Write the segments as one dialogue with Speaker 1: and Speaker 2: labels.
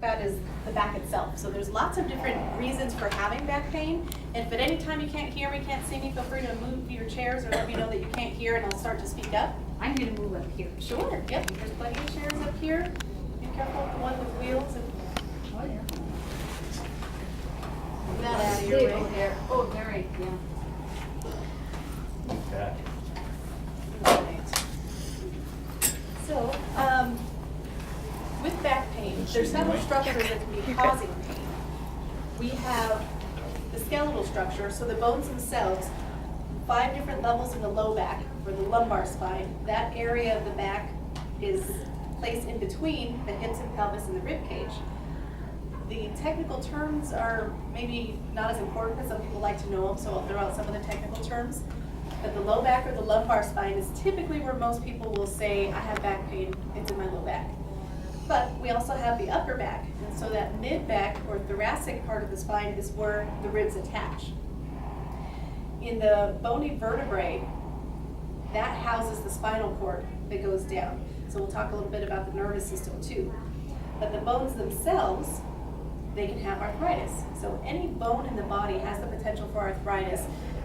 Speaker 1: about is the back itself. So there's lots of different reasons for having back pain. And if at any time you can't hear me, can't see me, feel free to move your chairs or let me know that you can't hear and I'll start to speak up.
Speaker 2: I'm going to move up here.
Speaker 1: Sure, yep, there's plenty of chairs up here. Be careful with the one with wheels. And
Speaker 2: Oh, yeah.
Speaker 1: move that out of your way.
Speaker 2: There. Oh, very, yeah.
Speaker 3: Okay.
Speaker 1: Right. So, with back pain, there's several structures that can be causing pain. We have the skeletal structure, so the bones themselves, 5 different levels in the low back, or the lumbar spine. That area of the back is placed in between the hips and pelvis and the rib cage. The technical terms are maybe not as important, but some people like to know them, so I'll throw out some of the technical terms. But the low back or the lumbar spine is typically where most people will say, I have back pain, it's in my low back. But we also have the upper back, and so that mid-back or thoracic part of the spine is where the ribs attach. In the bony vertebrae, that houses the spinal cord that goes down. So we'll talk a little bit about the nervous system too. But the bones themselves, they can have arthritis. So any bone in the body has the potential for arthritis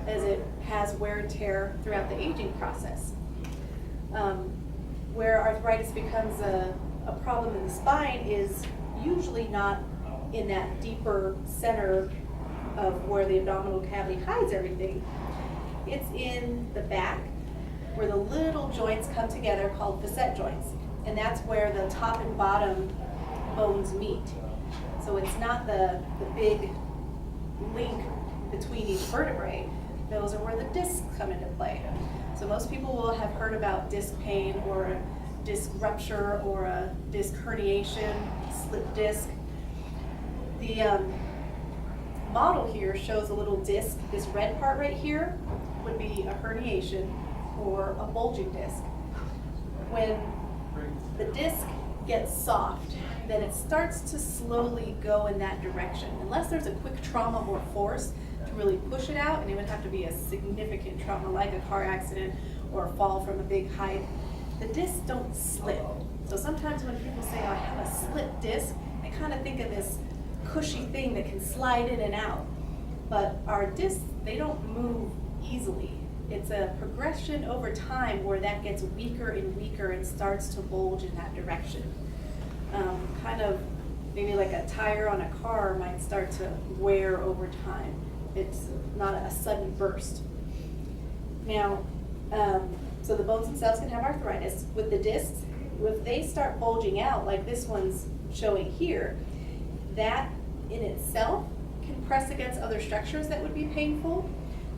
Speaker 1: as it has wear and tear throughout the aging process. Where arthritis becomes a problem in the spine is usually not in that deeper center of where the abdominal cavity hides everything. It's in the back where the little joints come together called facet joints. And that's where the top and bottom bones meet. So it's not the big link between each vertebrae. Those are where the discs come into play. So most people will have heard about disc pain or a disc rupture or a disc herniation, slip disc. The model here shows a little disc. This red part right here would be a herniation or a bulging disc. When the disc gets soft, then it starts to slowly go in that direction. Unless there's a quick trauma or force to really push it out, and it would have to be a significant trauma like a car accident or a fall from a big height, the discs don't slip. So sometimes when people say, oh, I have a slip disc, they kind of think of this cushy thing that can slide in and out. But our discs, they don't move easily. It's a progression over time where that gets weaker and weaker and starts to bulge in that direction. Kind of maybe like a tire on a car might start to wear over time. It's not a sudden burst. Now, so the bones themselves can have arthritis. With the discs, if they start bulging out like this one's showing here, that in itself can press against other structures that would be painful,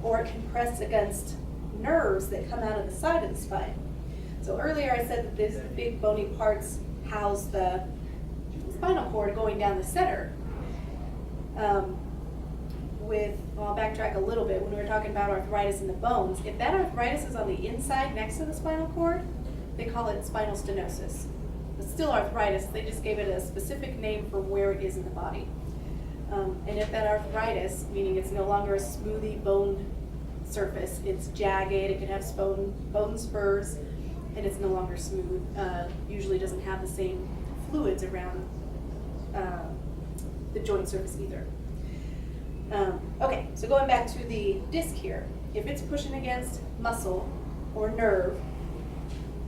Speaker 1: or it can press against nerves that come out of the side of the spine. So earlier I said that these big bony parts house the spinal cord going down the center. I'll backtrack a little bit. When we were talking about arthritis in the bones, if that arthritis is on the inside next to the spinal cord, they call it spinal stenosis. It's still arthritis, they just gave it a specific name for where it is in the body. And if that arthritis, meaning it's no longer a smoothie bone surface, it's jagged, it can have bone spurs, and it's no longer smooth, usually doesn't have the same fluids around the joint surface either. Okay, so going back to the disc here, if it's pushing against muscle or nerve,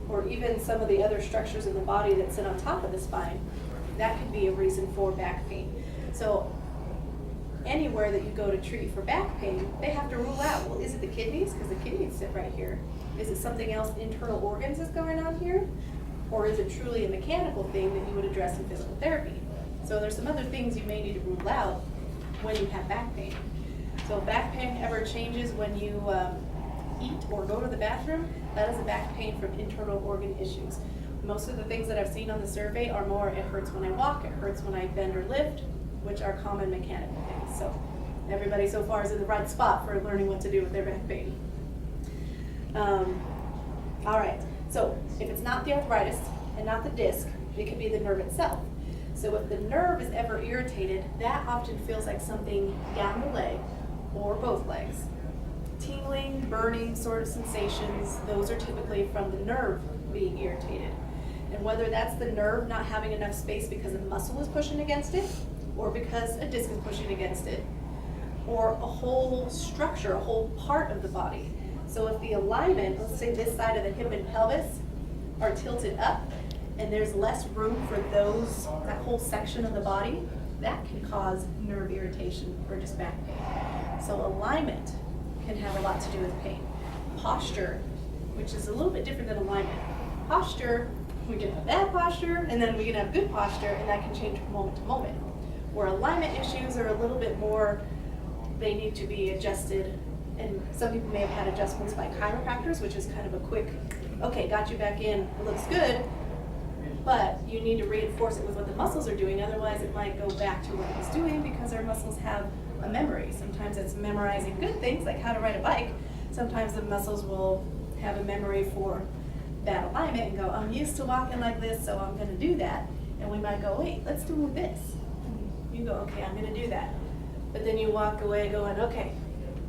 Speaker 1: or even some of the other structures in the body that sit on top of the spine, that could be a reason for back pain. So anywhere that you go to treat for back pain, they have to rule out, well, is it the kidneys? Because the kidneys sit right here. Is it something else, internal organs is going on here? Or is it truly a mechanical thing that you would address in physical therapy? So there's some other things you may need to rule out when you have back pain. So if back pain ever changes when you eat or go to the bathroom, that is a back pain from internal organ issues. Most of the things that I've seen on the survey are more, it hurts when I walk, it hurts when I bend or lift, which are common mechanical things. So everybody so far is in the right spot for learning what to do with their back pain. All right, so if it's not the arthritis and not the disc, it could be the nerve itself. So if the nerve is ever irritated, that often feels like something down the leg or both legs. Tingling, burning sort of sensations, those are typically from the nerve being irritated. And whether that's the nerve not having enough space because a muscle is pushing against it, or because a disc is pushing against it, or a whole structure, a whole part of the body. So if the alignment, let's say this side of the hip and pelvis are tilted up, and there's less room for that whole section of the body, that can cause nerve irritation or just back pain. So alignment can have a lot to do with pain. Posture, which is a little bit different than alignment. Posture, we can have bad posture, and then we can have good posture, and that can change from moment to moment. Where alignment issues are a little bit more, they need to be adjusted, and some people may have had adjustments by chiropractors, which is kind of a quick, okay, got you back in, it looks good, but you need to reinforce it with what the muscles are doing, otherwise it might go back to what it was doing because our muscles have a memory. Sometimes it's memorizing good things, like how to ride a bike. Sometimes the muscles will have a memory for bad alignment and go, I'm used to walking like this, so I'm gonna do that. And we might go, wait, let's do this. And you go, okay, I'm gonna do that. But then you walk away going, okay,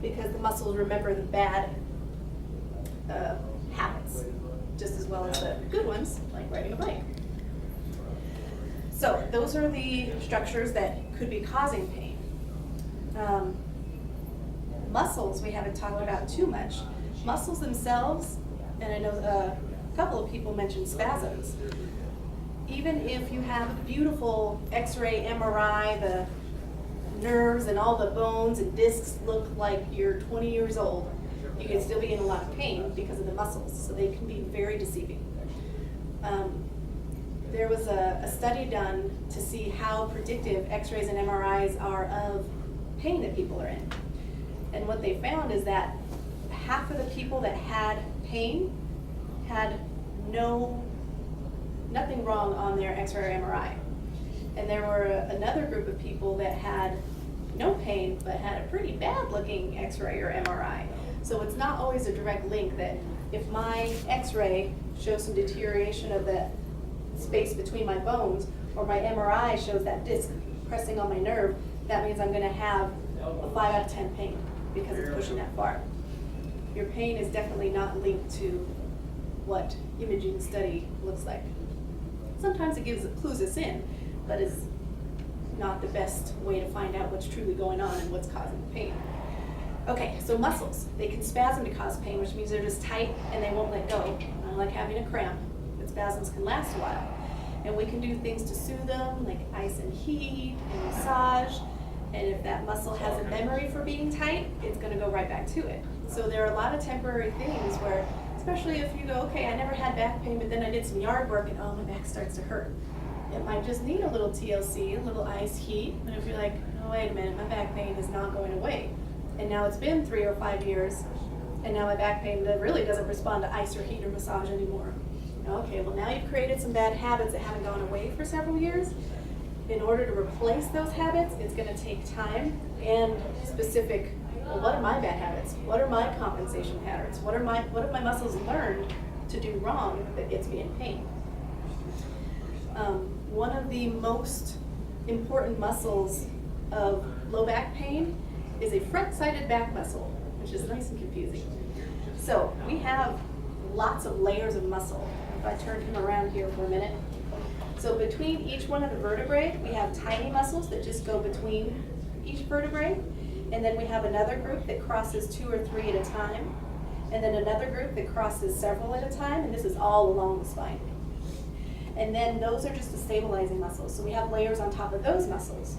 Speaker 1: because the muscles remember the bad habits just as well as the good ones, like riding a bike. So those are the structures that could be causing pain. Muscles we haven't talked about too much. Muscles themselves, and I know a couple of people mentioned spasms. Even if you have a beautiful X-ray, MRI, the nerves and all the bones and discs look like you're 20 years old, you can still be in a lot of pain because of the muscles, so they can be very deceiving. There was a study done to see how predictive X-rays and MRIs are of pain that people are in. And what they found is that half of the people that had pain had nothing wrong on their X-ray or MRI. And there were another group of people that had no pain but had a pretty bad looking X-ray or MRI. So it's not always a direct link that if my X-ray shows some deterioration of the space between my bones, or my MRI shows that disc pressing on my nerve, that means I'm gonna have a 5 out of 10 pain because it's pushing that far. Your pain is definitely not linked to what imaging study looks like. Sometimes it clues us in, but it's not the best way to find out what's truly going on and what's causing the pain. Okay, so muscles, they can spasm to cause pain, which means they're just tight and they won't let go, like having a cramp. But spasms can last a while. And we can do things to soothe them, like ice and heat and massage. And if that muscle has a memory for being tight, it's gonna go right back to it. So there are a lot of temporary things where, especially if you go, okay, I never had back pain, but then I did some yard work and oh, my back starts to hurt. It might just need a little TLC, a little ice, heat, and if you're like, oh, wait a minute, my back pain is not going away. And now it's been 3 or 5 years, and now my back pain really doesn't respond to ice or heat or massage anymore. Okay, well now you've created some bad habits that haven't gone away for several years. In order to replace those habits, it's gonna take time and specific, well, what are my bad habits? What are my compensation patterns? What have my muscles learned to do wrong that gets me in pain? One of the most important muscles of low back pain is a front-sided back muscle, which is nice and confusing. So we have lots of layers of muscle. If I turn him around here for a minute. So between each one of the vertebrae, we have tiny muscles that just go between each vertebrae. And then we have another group that crosses 2 or 3 at a time. And then another group that crosses several at a time, and this is all along the spine. And then those are just the stabilizing muscles. So we have layers on top of those muscles.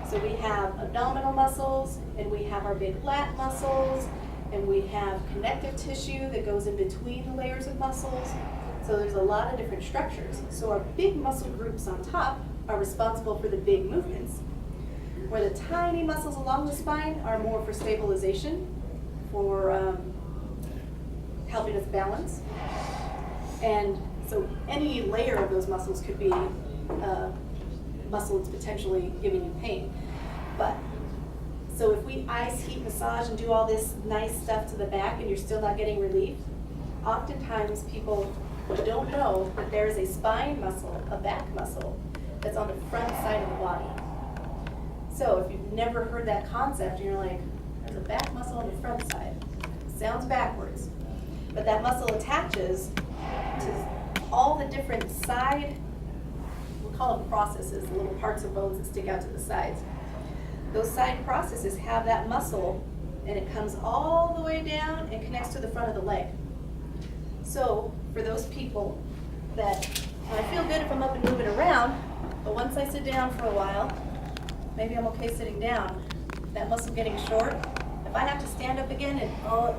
Speaker 1: So we have abdominal muscles, and we have our big lat muscles, and we have connective tissue that goes in between the layers of muscles. So there's a lot of different structures. So our big muscle groups on top are responsible for the big movements, where the tiny muscles along the spine are more for stabilization, for helping us balance. And so any layer of those muscles could be muscle that's potentially giving you pain. But so if we ice, heat, massage, and do all this nice stuff to the back and you're still not getting relief, oftentimes people don't know that there is a spine muscle, a back muscle, that's on the front side of the body. So if you've never heard that concept, and you're like, there's a back muscle on the front side. Sounds backwards. But that muscle attaches to all the different side, we'll call them processes, the little parts of bones that stick out to the sides. Those side processes have that muscle, and it comes all the way down and connects to the front of the leg. So for those people that, and I feel good if I'm up and moving around, but once I sit down for a while, maybe I'm okay sitting down, that muscle getting short, if I have to stand up again, it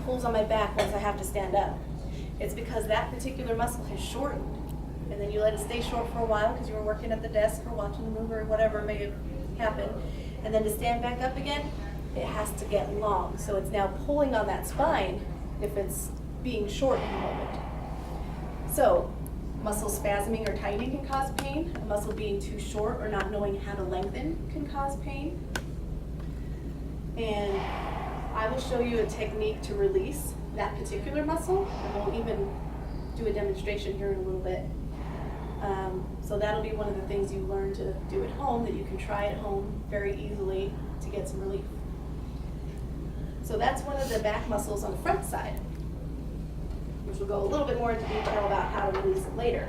Speaker 1: pulls on my back once I have to stand up. It's because that particular muscle has shortened, and then you let it stay short for a while because you were working at the desk or watching the movie or whatever may have happened, and then to stand back up again, it has to get long. So it's now pulling on that spine if it's being short in the moment. So muscle spasming or tightening can cause pain. A muscle being too short or not knowing how to lengthen can cause pain. And I will show you a technique to release that particular muscle, and we'll even do a demonstration here in a little bit. So that'll be one of the things you learn to do at home, that you can try at home very easily to get some relief. So that's one of the back muscles on the front side, which we'll go a little bit more into detail about how to release it later.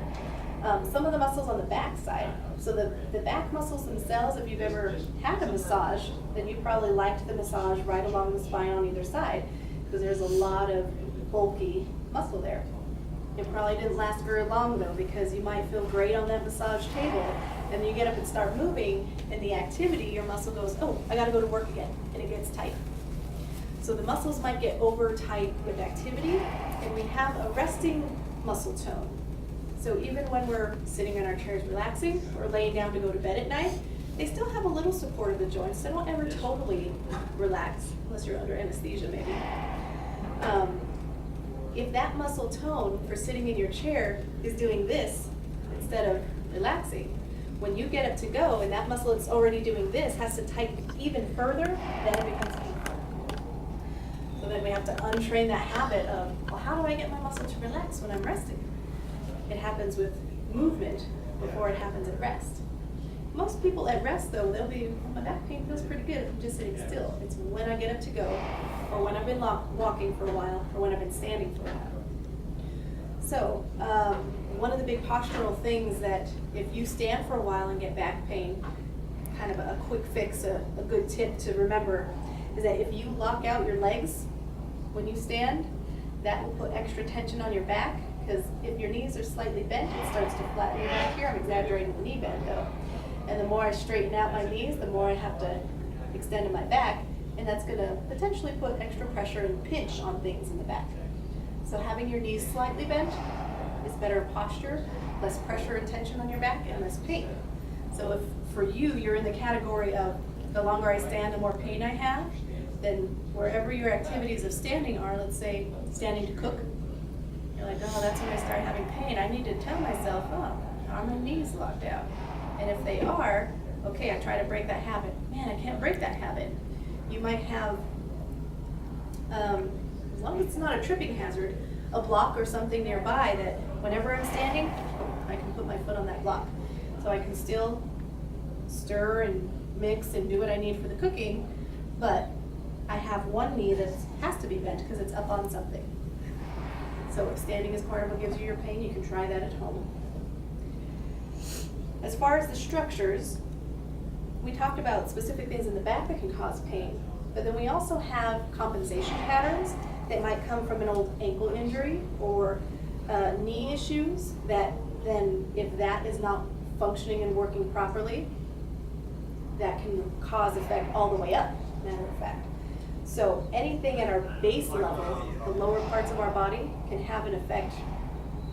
Speaker 1: Some of the muscles on the back side, so the back muscles themselves, if you've ever had a massage, then you probably liked the massage right along the spine on either side, because there's a lot of bulky muscle there. It probably didn't last very long though, because you might feel great on that massage table, and then you get up and start moving, and the activity, your muscle goes, oh, I gotta go to work again, and it gets tight. So the muscles might get over tight with activity, and we have a resting muscle tone. So even when we're sitting in our chairs relaxing, or laying down to go to bed at night, they still have a little support of the joints. They don't ever totally relax, unless you're under anesthesia maybe. If that muscle tone for sitting in your chair is doing this instead of relaxing, when you get up to go and that muscle that's already doing this has to tighten even further, then it becomes painful. So then we have to untrain that habit of, well, how do I get my muscle to relax when I'm resting? It happens with movement before it happens at rest. Most people at rest though, they'll be, oh, my back pain feels pretty good if I'm just sitting still. It's when I get up to go, or when I've been walking for a while, or when I've been standing for a while. So, one of the big postural things that if you stand for a while and get back pain, kind of a quick fix, a good tip to remember, is that if you lock out your legs when you stand, that will put extra tension on your back, because if your knees are slightly bent, it starts to flatten your back here. I'm exaggerating the knee bend though. And the more I straighten out my knees, the more I have to extend in my back, and that's going to potentially put extra pressure and pinch on things in the back. So having your knees slightly bent is better posture, less pressure and tension on your back, and less pain. So if for you, you're in the category of the longer I stand, the more pain I have, then wherever your activities of standing are, let's say standing to cook, you're like, oh, that's when I start having pain. I need to tell myself, oh, are my knees locked out? And if they are, okay, I try to break that habit. Man, I can't break that habit. You might have, as long as it's not a tripping hazard, a block or something nearby that whenever I'm standing, I can put my foot on that block. So I can still stir and mix and do what I need for the cooking, but I have one knee that has to be bent because it's up on something. So if standing is part of what gives you your pain, you can try that at home. As far as the structures, we talked about specific things in the back that can cause pain, but then we also have compensation patterns that might come from an old ankle injury or knee issues that then, if that is not functioning and working properly, that can cause effect all the way up, matter of fact. So anything at our base level, the lower parts of our body, can have an effect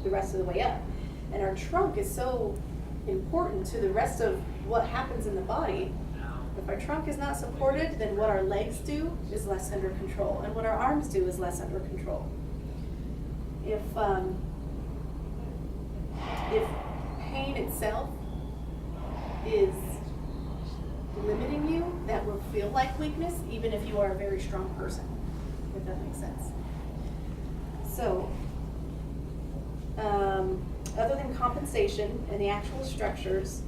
Speaker 1: the rest of the way up. And our trunk is so important to the rest of what happens in the body. If our trunk is not supported, then what our legs do is less under control, and what our arms do is less under control. If pain itself is limiting you, that will feel like weakness, even if you are a very strong person, if that makes sense. So, other than compensation and the actual structures,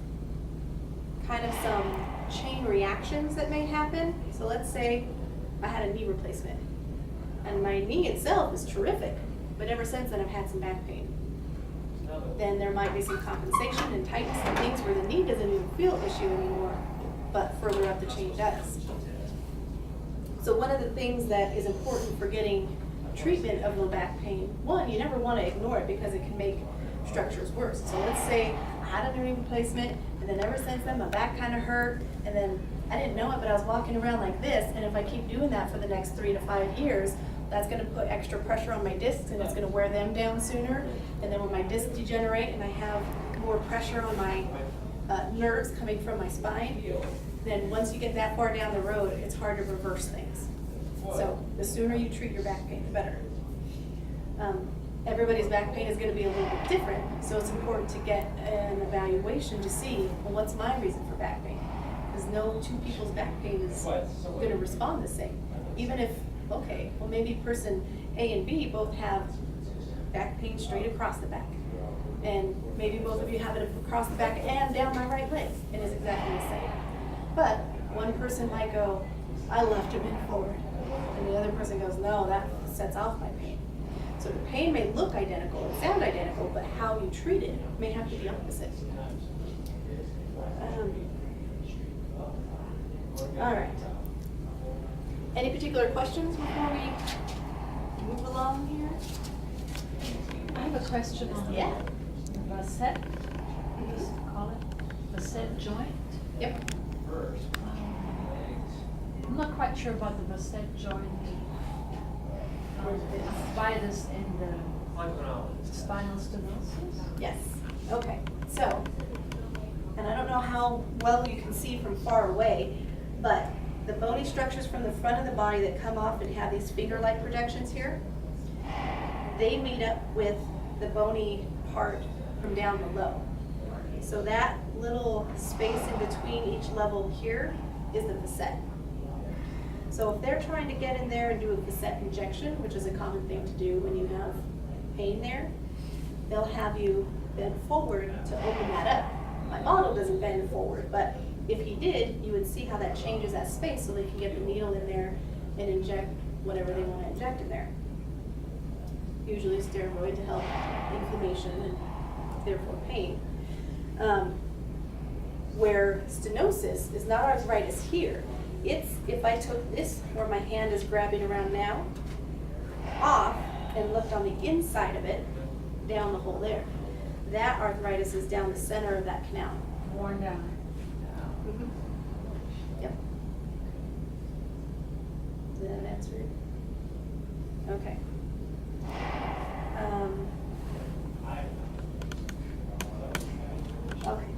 Speaker 1: kind of some chain reactions that may happen. So let's say I had a knee replacement, and my knee itself is terrific, but ever since then I've had some back pain. then there might be some compensation and tightness and things where the knee doesn't even feel an issue anymore, but further up the chain does. So one of the things that is important for getting treatment of low back pain, one, you never want to ignore it because it can make structures worse. So let's say I had a knee replacement, and then ever since then my back kind of hurt, and then I didn't know it, but I was walking around like this, and if I keep doing that for the next 3 to 5 years, that's going to put extra pressure on my discs, and it's going to wear them down sooner. And then when my discs degenerate and I have more pressure on my nerves coming from my spine, then once you get that far down the road, it's hard to reverse things. So the sooner you treat your back pain, the better. Everybody's back pain is going to be a little bit different, so it's important to get an evaluation to see, well, what's my reason for back pain? Because no two people's back pain is going to respond the same. Even if, okay, well maybe person A and B both have back pain straight across the back. And maybe both of you have it across the back and down my right leg, and it's exactly the same. But one person might go, I left a bit forward. And the other person goes, no, that sets off my pain. So the pain may look identical and sound identical, but how you treat it may have to be opposite. All right. Any particular questions before we move along here?
Speaker 2: I have a question on
Speaker 1: Yeah.
Speaker 2: the facet, we used to call it, facet joint.
Speaker 1: Yep.
Speaker 2: I'm not quite sure about the facet joint, the arthritis and the spinal stenosis.
Speaker 1: Yes. Okay. So, and I don't know how well you can see from far away, but the bony structures from the front of the body that come off and have these finger-like projections here, they meet up with the bony part from down below. So that little space in between each level here is the facet. So if they're trying to get in there and do a facet injection, which is a common thing to do when you have pain there, they'll have you bend forward to open that up. My model doesn't bend forward, but if he did, you would see how that changes that space so they can get the needle in there and inject whatever they want to inject in there. Usually a steroid to help inflammation and therefore pain. Where stenosis is not arthritis here. It's if I took this, where my hand is grabbing around now, off and looked on the inside of it, down the hole there. That arthritis is down the center of that canal.
Speaker 2: Worn down.
Speaker 1: Mm-hmm. Yep. Did that answer it? Okay. Okay,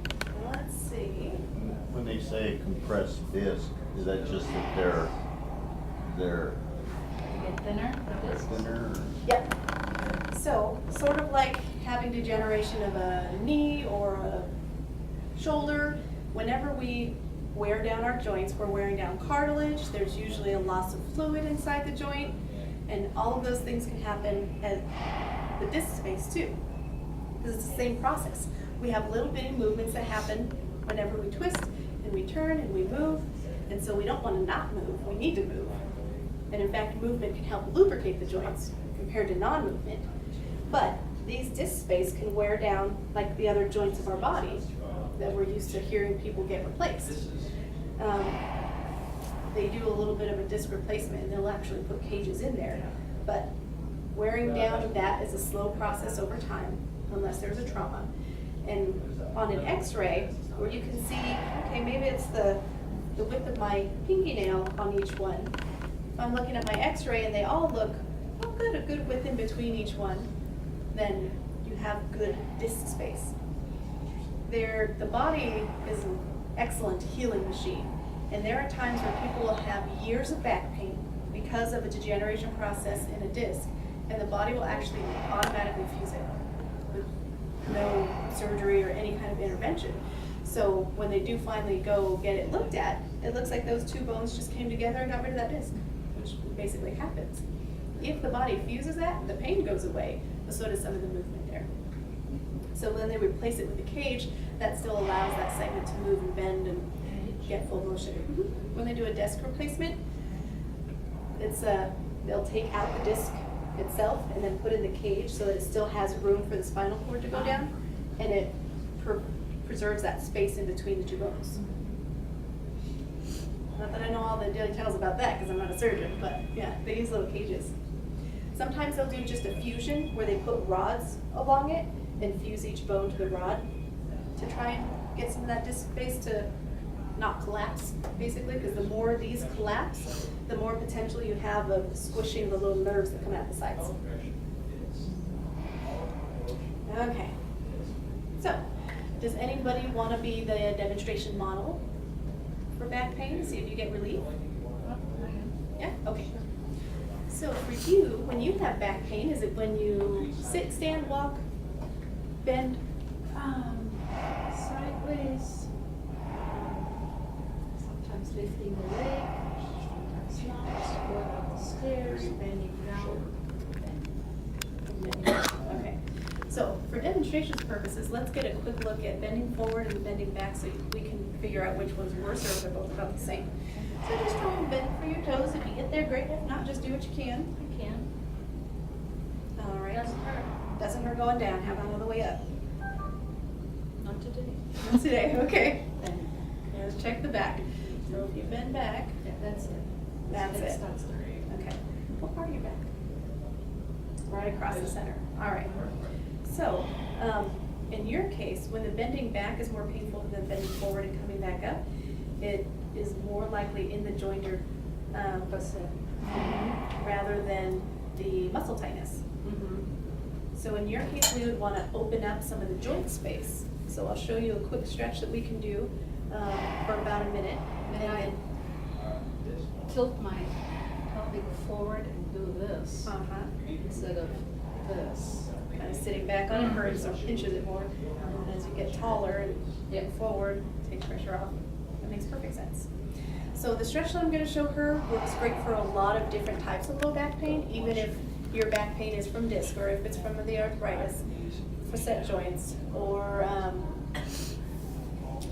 Speaker 1: let's see.
Speaker 3: When they say compressed disc, is that just that they're
Speaker 2: Get thinner, the discs.
Speaker 3: thinner? Or?
Speaker 1: Yep. So, sort of like having degeneration of a knee or a shoulder, whenever we wear down our joints, we're wearing down cartilage, there's usually a loss of fluid inside the joint, and all of those things can happen at the disc space too, because it's the same process. We have little bitty movements that happen whenever we twist and we turn and we move, and so we don't want to not move, we need to move. And in fact, movement can help lubricate the joints compared to non-movement. But these disc space can wear down like the other joints of our body that we're used to hearing people get replaced. They do a little bit of a disc replacement and they'll actually put cages in there. But wearing down that is a slow process over time, unless there's a trauma. And on an X-ray, where you can see, okay, maybe it's the width of my pinky nail on each one. If I'm looking at my X-ray and they all look, oh good, a good width in between each one, then you have good disc space. The body is an excellent healing machine. And there are times where people will have years of back pain because of a degeneration process in a disc, and the body will actually automatically fuse it with no surgery or any kind of intervention. So when they do finally go get it looked at, it looks like those two bones just came together and got rid of that disc, which basically happens. If the body fuses that, the pain goes away, but so does some of the movement there. So when they replace it with a cage, that still allows that segment to move and bend and get full motion. When they do a disc replacement, it's they'll take out the disc itself and then put in the cage so that it still has room for the spinal cord to go down, and it preserves that space in between the two bones. Not that I know all the details about that because I'm not a surgeon, but yeah, they use little cages. Sometimes they'll do just a fusion where they put rods along it and fuse each bone to the rod to try and get some of that disc space to not collapse, basically, because the more these collapse, the more potential you have of squishing the little nerves that come out the sides. Okay. So, does anybody want to be the demonstration model for back pain? See if you get relief? Yeah? Okay. So for you, when you have back pain, is it when you sit, stand, walk, bend?
Speaker 2: Sideways, sometimes lifting the leg, sometimes slouch, going up the stairs, bending down,
Speaker 1: Okay. So for demonstration purposes, let's get a quick look at bending forward and bending back so we can figure out which one's worse or if they're both about the same. So just try and bend for your toes. If you get there, great. If not, just do what you can.
Speaker 2: I can.
Speaker 1: All right.
Speaker 2: Doesn't hurt.
Speaker 1: Doesn't hurt going down. How about all the way up?
Speaker 2: Not today.
Speaker 1: Not today. Okay.
Speaker 2: Then,
Speaker 1: Let's check the back. So if you bend back,
Speaker 2: yeah, that's it.
Speaker 1: That's it.
Speaker 2: Starts there.
Speaker 1: okay. What part of your back? Right across the center. All right. So, in your case, when the bending back is more painful than bending forward and coming back up, it is more likely in the jointer rather than the muscle tightness. So in your case, we would want to open up some of the joint space. So I'll show you a quick stretch that we can do for about a minute.
Speaker 2: May I tilt my pelvic forward and do this instead of this?
Speaker 1: Kind of sitting back on it hurts or pinches it more. And as you get taller and get forward, take pressure off. That makes perfect sense. So the stretch that I'm going to show her works great for a lot of different types of low back pain, even if your back pain is from disc or if it's from the arthritis, facet joints, or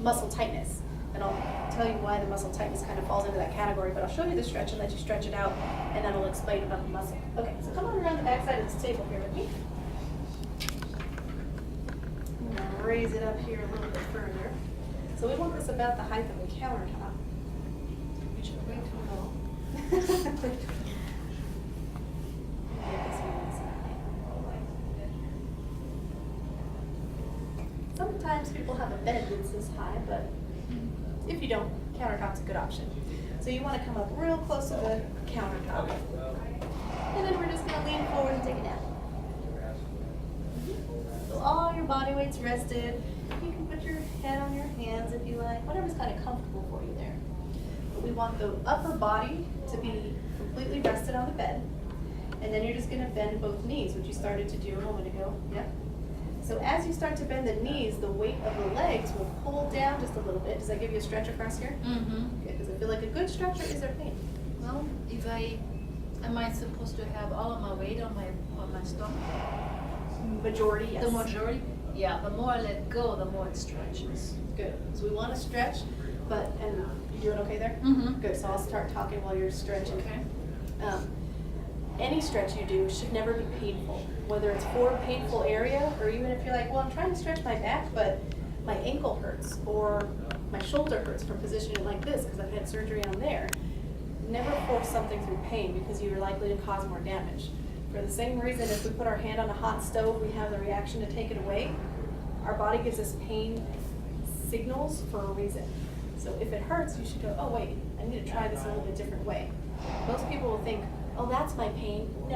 Speaker 1: muscle tightness. And I'll tell you why the muscle tightness kind of falls into that category, but I'll show you the stretch and let you stretch it out, and then I'll explain about the muscle. Okay, so come on around the back side of this table here with me. I'm going to raise it up here a little bit further. So we want this about the height of the countertop. Which is way too low. Get this one inside. Sometimes people have a bed that's this high, but if you don't, countertop's a good option. So you want to come up real close to the countertop. And then we're just going to lean forward and take a nap. So all your body weight's rested. You can put your head on your hands if you like, whatever's kind of comfortable for you there. But we want the upper body to be completely rested on the bed. And then you're just going to bend both knees, which you started to do a moment ago. Yep. So as you start to bend the knees, the weight of the legs will pull down just a little bit. Does that give you a stretch across here? Good. Does it feel like a good stretch, or is there pain?
Speaker 2: Well, am I supposed to have all of my weight on my stomach?
Speaker 1: Majority, yes.
Speaker 2: The majority? Yeah, the more I let go, the more it stretches.
Speaker 1: Good. So we want to stretch, and you doing okay there? Good. So I'll start talking while you're stretching.
Speaker 2: Okay.
Speaker 1: Any stretch you do should never be painful, whether it's for a painful area or even if you're like, well, I'm trying to stretch my back, but my ankle hurts or my shoulder hurts from positioning it like this because I've had surgery on there. Never force something through pain because you're likely to cause more damage. For the same reason, if we put our hand on a hot stove, we have the reaction to take it away. Our body gives us pain signals for a reason. So if it hurts, you should go, oh wait, I need to try this a little bit different way. Most people will think, oh, that's my pain. No.